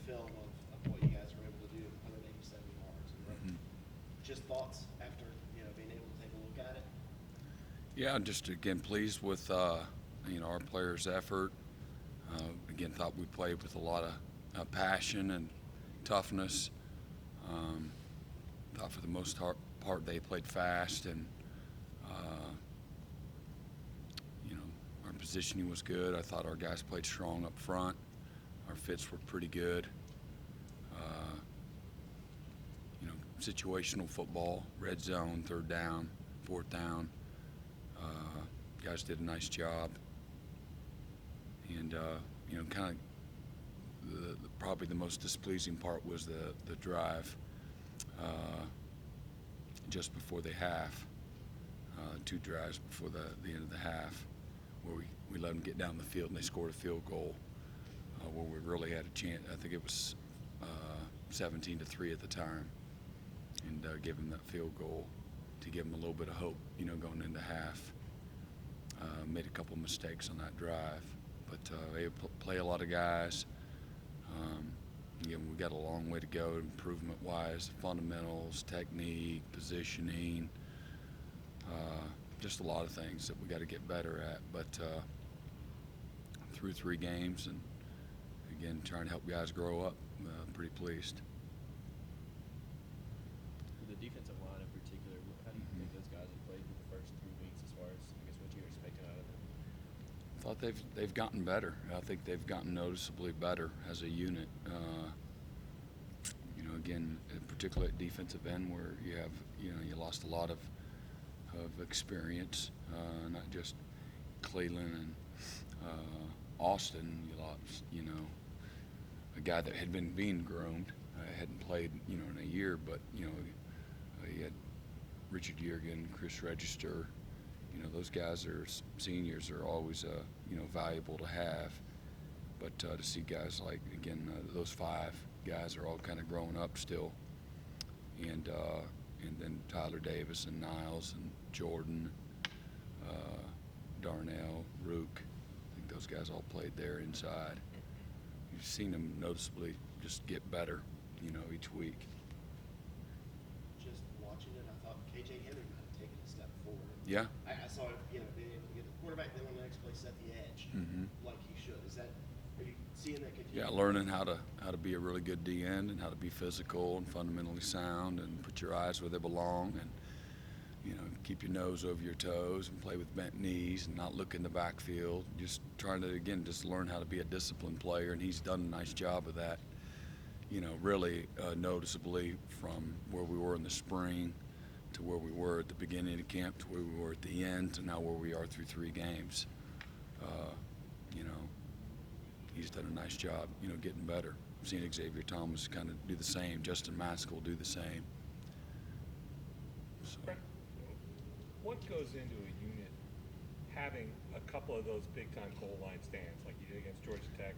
film of what you guys were able to do, 187 yards. And just thoughts after being able to take a look at it. Yeah, just again pleased with our players' effort. Again, thought we played with a lot of passion and toughness. Thought for the most part they played fast, and our positioning was good. I thought our guys played strong up front. Our fits were pretty good. Situational football, red zone, third down, fourth down. Guys did a nice job. And kind of probably the most displeasing part was the drive just before the half. 2 drives before the end of the half, where we let them get down the field and they scored a field goal where we really had a chance. I think it was 17-3 at the time, and give them that field goal to give them a little bit of hope, going into half. Made a couple mistakes on that drive, but they play a lot of guys. Again, we got a long way to go improvement-wise, fundamentals, technique, positioning, just a lot of things that we got to get better at. But through 3 games, and again, trying to help guys grow up, pretty pleased. The defensive line in particular, how do you think those guys have played through the first 3 weeks as far as, I guess, what you're expecting out of them? I thought they've gotten better. I think they've gotten noticeably better as a unit. Again, particularly at defensive end, where you lost a lot of experience, not just Cleveland and Austin. You lost, a guy that had been being groomed, hadn't played, in a year, but you had Richard Yergin, Chris Register. Those guys are seniors, are always valuable to have. But to see guys like, again, those 5 guys are all kind of growing up still, and then Tyler Davis and Niles and Jordan, Darnell, Rook. I think those guys all played there inside. You've seen them noticeably just get better, each week. Just watching it, I thought KJ Henry might have taken a step forward. Yeah. I saw him, being able to get the quarterback, then on the next play set the edge like he should. Are you seeing that continue? Yeah, learning how to be a really good D end, and how to be physical and fundamentally sound, and put your eyes where they belong, and keep your nose over your toes, and play with bent knees, and not look in the backfield. Just trying to, again, just learn how to be a disciplined player, and he's done a nice job of that. Really noticeably from where we were in the spring to where we were at the beginning of camp to where we were at the end to now where we are through 3 games. He's done a nice job, getting better. Seeing Xavier Thomas kind of do the same, Justin Maskell do the same. So. What goes into a unit having a couple of those big-time goal line stands like you did against Georgia Tech,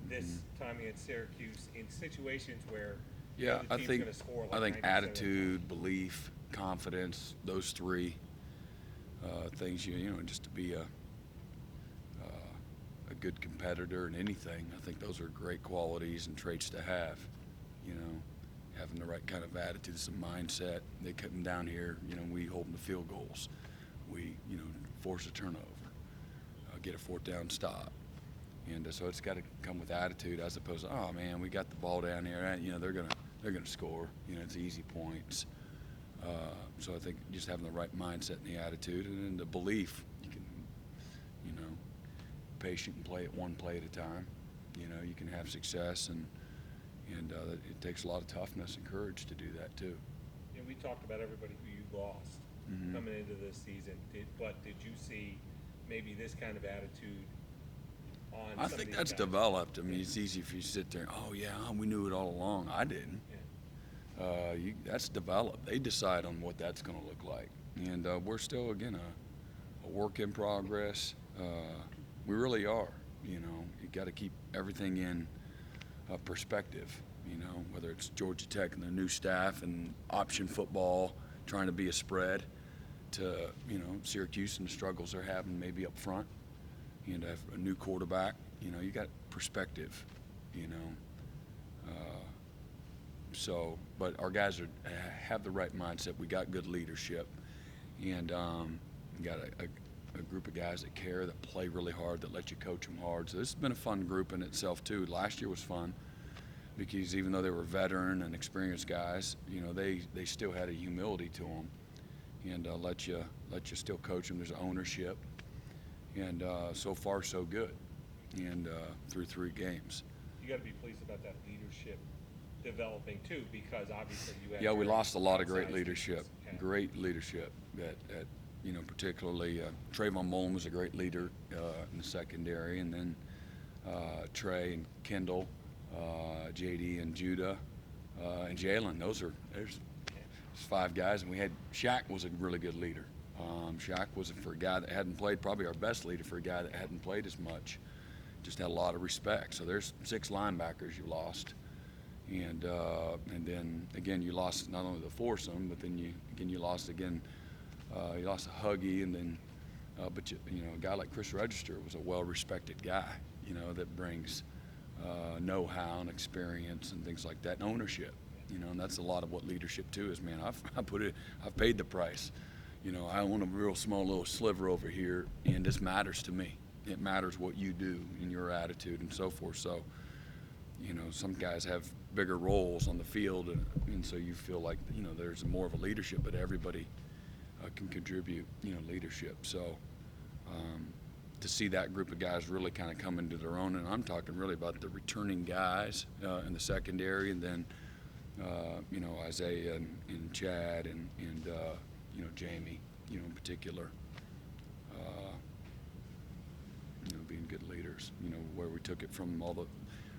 this time against Syracuse, in situations where the team's going to score like I think 90% attitude, belief, confidence, those 3 things, just to be a good competitor in anything. I think those are great qualities and traits to have. Having the right kind of attitude, some mindset. They come down here, we hold them to field goals. We, force a turnover, get a 4th down stop. And so it's got to come with attitude, as opposed to, oh man, we got the ball down here. They're gonna score. It's easy points. So I think just having the right mindset and the attitude, and then the belief. You can, patient and play it one play at a time. You can have success, and it takes a lot of toughness and courage to do that too. We talked about everybody who you lost coming into this season. Did you see maybe this kind of attitude on I think that's developed. I mean, it's easy if you sit there, oh yeah, we knew it all along. I didn't. Yeah. That's developed. They decide on what that's going to look like. And we're still, again, a work in progress. We really are. You got to keep everything in perspective, whether it's Georgia Tech and their new staff and option football, trying to be a spread, to, Syracuse and the struggles they're having maybe up front, and have a new quarterback. You got perspective, So, but our guys have the right mindset. We got good leadership, and we got a group of guys that care, that play really hard, that let you coach them hard. So this has been a fun group in itself too. Last year was fun because even though they were veteran and experienced guys, they still had a humility to them, and let you still coach them. There's ownership, and so far so good, and through 3 games. You got to be pleased about that leadership developing too, because obviously you had. Yeah, we your lost a lot of great outsized leadership. defense. Yeah. Great leadership. That particularly Trayvon Mullen was a great leader in the secondary, and then Trey and Kendall, JD and Judah, and Jalen. There's 5 guys, and we had Shaq was a really good leader. Shaq was, for a guy that hadn't played, probably our best leader for a guy that hadn't played as much. Just had a lot of respect. So there's 6 linebackers you lost. And then again, you lost not only the foursome, but then you lost again. You lost a Huggy, and then but a guy like Chris Register was a well-respected guy. That brings know-how and experience and things like that, and ownership. And that's a lot of what leadership too is. Man, I've paid the price. I own a real small little sliver over here, and this matters to me. It matters what you do and your attitude and so forth. So. Some guys have bigger roles on the field, and so you feel like, there's more of a leadership, but everybody can contribute, leadership. So to see that group of guys really kind of come into their own, and I'm talking really about the returning guys in the secondary, and then, Isaiah and Chad and Jamie, in particular, being good leaders, where we took it from all the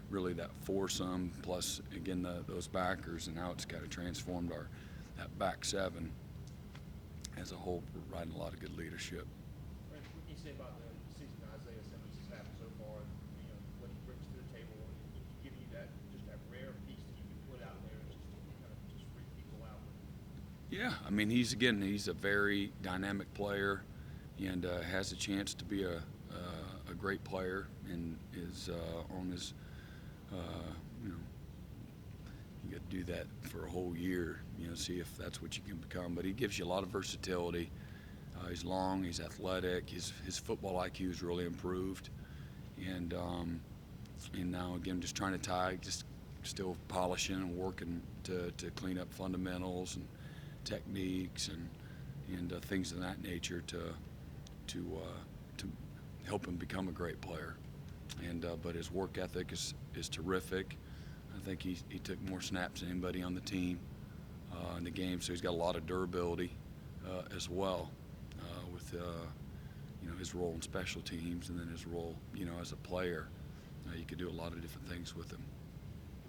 really that foursome plus again those backers, and now it's kind of transformed that back 7 as a whole, providing a lot of good leadership. What can you say about the season Isaiah Simmons has happened so far, and what he brings to the table, and giving you that rare piece that you can put out there and just kind of just freak people out? Yeah, I mean he's a very dynamic player, and has a chance to be a great player, and is on his. You got to do that for a whole year, see if that's what you can become. But he gives you a lot of versatility. He's long, he's athletic, his football IQ is really improved. And now, again, just trying to just still polishing and working to clean up fundamentals and techniques and things of that nature to help him become a great player. But his work ethic is terrific. I think he took more snaps than anybody on the team in the game, so he's got a lot of durability as well with his role in special teams, and then his role as a player. You could do a lot of different things with him.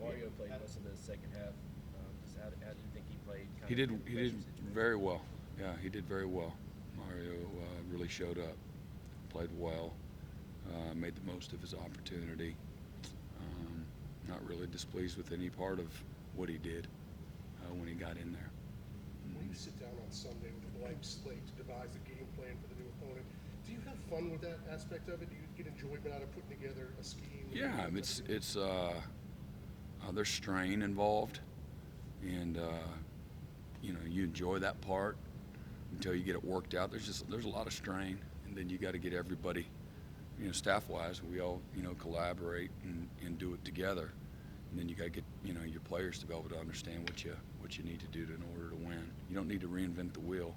Mario played most of the second half. How do you think he played? He did very well. Yeah, he did very well. Mario really showed up, played well. Made the most of his opportunity. Not really displeased with any part of what he did when he got in there. When you sit down on Sunday with a blank slate to devise a game plan for the new opponent, do you have fun with that aspect of it? Do you get enjoyment out of putting together a scheme? Yeah, it's there's strain involved, and you enjoy that part until you get it worked out. There's a lot of strain, and then you got to get everybody. Staff-wise, we all, collaborate and do it together. And then you got to get, your players to be able to understand what you need to do in order to win. You don't need to reinvent the wheel,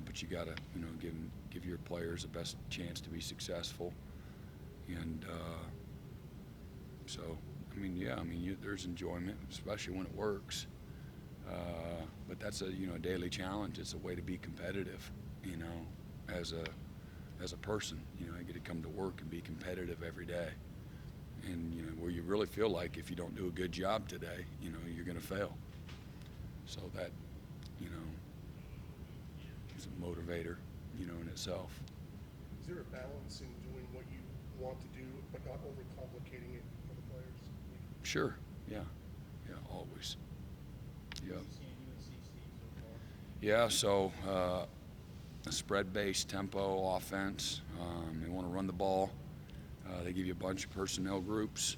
but you got to, give your players the best chance to be successful. And so, there's enjoyment, especially when it works. But that's a daily challenge. It's a way to be competitive, as a person. I get to come to work and be competitive every day. And, where you really feel like if you don't do a good job today, you're going to fail. So that, is a motivator, in itself. Is there a balance in doing what you want to do, but not overcomplicating it for the players? Sure. Yeah, always. Yeah. Yeah, so a spread-based tempo offense. They want to run the ball. They give you a bunch of personnel groups.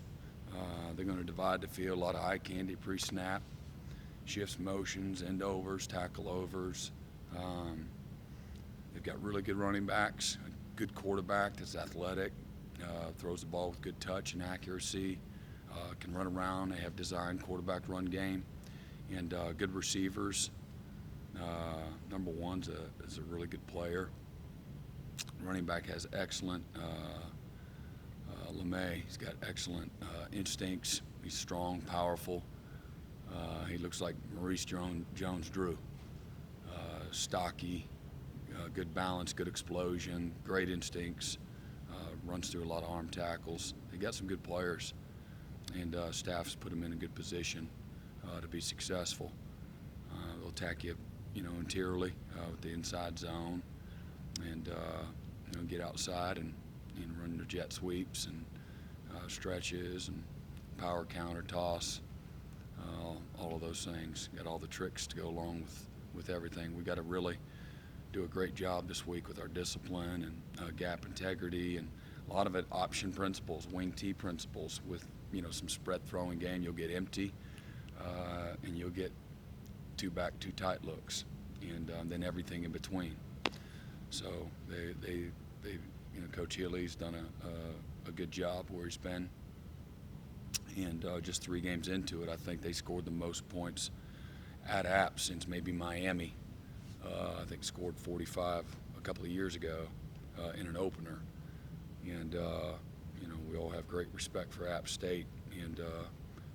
They're going to divide the field, a lot of eye candy pre-snap. shifts, motions, end overs, tackle overs. They've got really good running backs, a good quarterback that's athletic, throws the ball with good touch and accuracy, can run around. They have designed quarterback run game, and good receivers. Number one is a really good player. Running back has excellent. LeMay, he's got excellent instincts. He's strong, powerful. He looks like Maurice Jones-Drew. Stocky, good balance, good explosion, great instincts. Runs through a lot of arm tackles. They got some good players, and staff's put them in a good position to be successful. They'll attack you, interiorly with the inside zone, and get outside and run their jet sweeps and stretches and power counter toss. All of those things. Got all the tricks to go along with everything. We got to really do a great job this week with our discipline and gap integrity, and a lot of it option principles, wing T principles. With some spread throwing game, you'll get empty, and you'll get two back, two tight looks, and then everything in between. So they Coach Healy's done a good job where he's been, and just 3 games into it, I think they scored the most points at App since maybe Miami. I think scored 45 a couple of years ago in an opener, and we all have great respect for App State, and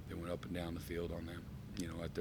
they went up and down the field on them, at their